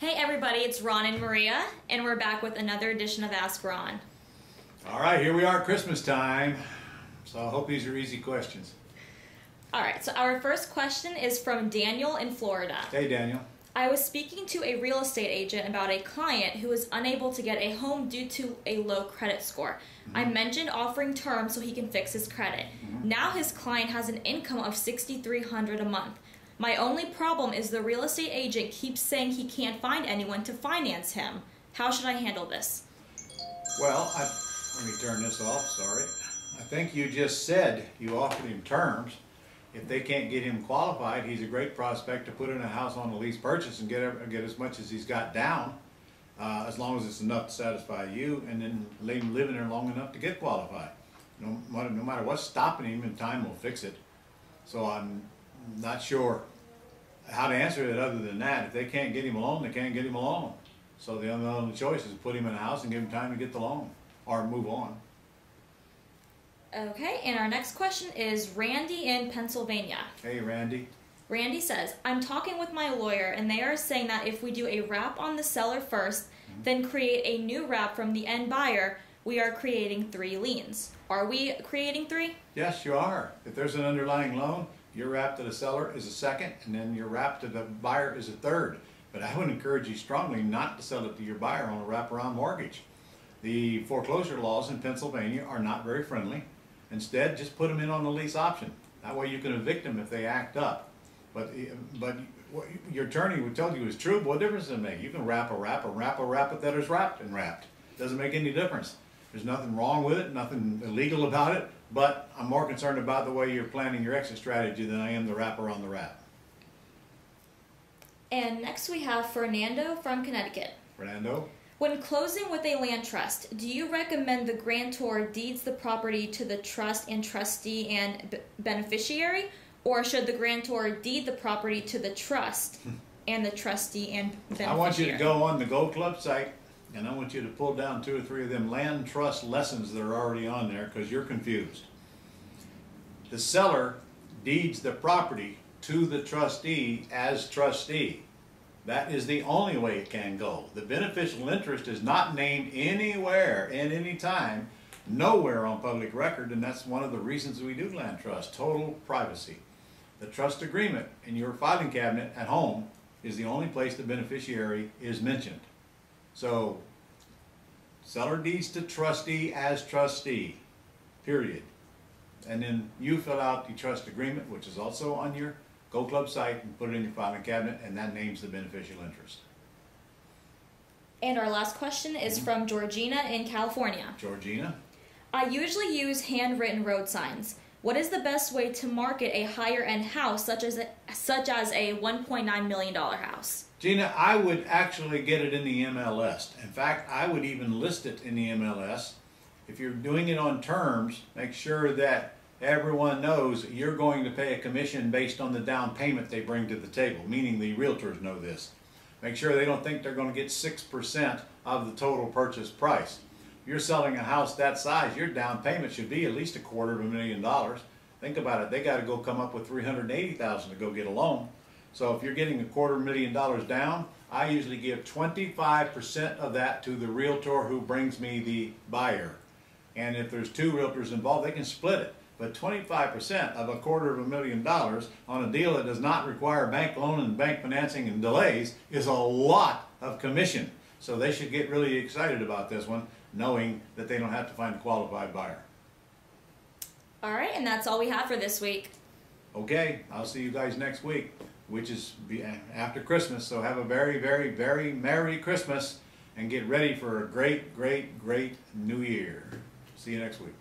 Hey everybody, it's Ron and Maria, and we're back with another edition of Ask Ron. All right, here we are at Christmas time, so I hope these are easy questions. All right, so our first question is from Daniel in Florida. Hey, Daniel. I was speaking to a real estate agent about a client who was unable to get a home due to a low credit score. I mentioned offering terms so he can fix his credit. Now his client has an income of $6,300 a month. My only problem is the real estate agent keeps saying he can't find anyone to finance him. How should I handle this? Well, let me turn this off, sorry. I think you just said you offered him terms. If they can't get him qualified, he's a great prospect to put in a house on a lease purchase and get as much as he's got down, as long as it's enough to satisfy you, and then leave him living there long enough to get qualified. No matter what's stopping him, and time will fix it. So I'm not sure how to answer it other than that. If they can't get him a loan, they can't get him a loan. So the only choice is put him in a house and give him time to get the loan, or move on. Okay, and our next question is Randy in Pennsylvania. Hey, Randy. Randy says, I'm talking with my lawyer and they are saying that if we do a wrap on the seller first, then create a new wrap from the end buyer, we are creating 3 liens. Are we creating 3? Yes, you are. If there's an underlying loan, your wrap to the seller is a second, and then your wrap to the buyer is a third. But I would encourage you strongly not to sell it to your buyer on a wraparound mortgage. The foreclosure laws in Pennsylvania are not very friendly. Instead, just put them in on the lease option. That way you can evict them if they act up. But what your attorney would tell you is true. What difference does it make? You can wrap a wrap it that is wrapped and wrapped. Doesn't make any difference. There's nothing wrong with it, nothing illegal about it, but I'm more concerned about the way you're planning your exit strategy than I am the wrapper on the wrap. And next we have Fernando from Connecticut. Fernando? When closing with a land trust, do you recommend the grantor deeds the property to the trust and trustee and beneficiary, or should the grantor deed the property to the trust and the trustee and beneficiary? I want you to go on the Gold Club site, and I want you to pull down 2 or 3 of them land trust lessons that are already on there, because you're confused. The seller deeds the property to the trustee as trustee. That is the only way it can go. The beneficial interest is not named anywhere, at any time, nowhere on public record, and that's one of the reasons we do land trust, total privacy. The trust agreement in your filing cabinet at home is the only place the beneficiary is mentioned. So, seller deeds to trustee as trustee, period. And then you fill out the trust agreement, which is also on your Go Club site, and put it in your filing cabinet, and that names the beneficial interest. And our last question is from Georgina in California. Georgina? I usually use handwritten road signs. What is the best way to market a higher end house such as a $1.9 million house? Gina, I would actually get it in the MLS. In fact, I would even list it in the MLS. If you're doing it on terms, make sure that everyone knows you're going to pay a commission based on the down payment they bring to the table, meaning the realtors know this. Make sure they don't think they're going to get 6% of the total purchase price. If you're selling a house that size, your down payment should be at least $250,000. Think about it, they got to go come up with $380,000 to go get a loan. So if you're getting $250,000 down, I usually give 25% of that to the realtor who brings me the buyer. And if there's 2 realtors involved, they can split it. But 25% of $250,000 on a deal that does not require bank loan and bank financing and delays is a lot of commission. So they should get really excited about this one, knowing that they don't have to find a qualified buyer. All right, and that's all we have for this week. Okay, I'll see you guys next week, which is after Christmas. So have a very, very, very Merry Christmas and get ready for a great, great, great New Year. See you next week.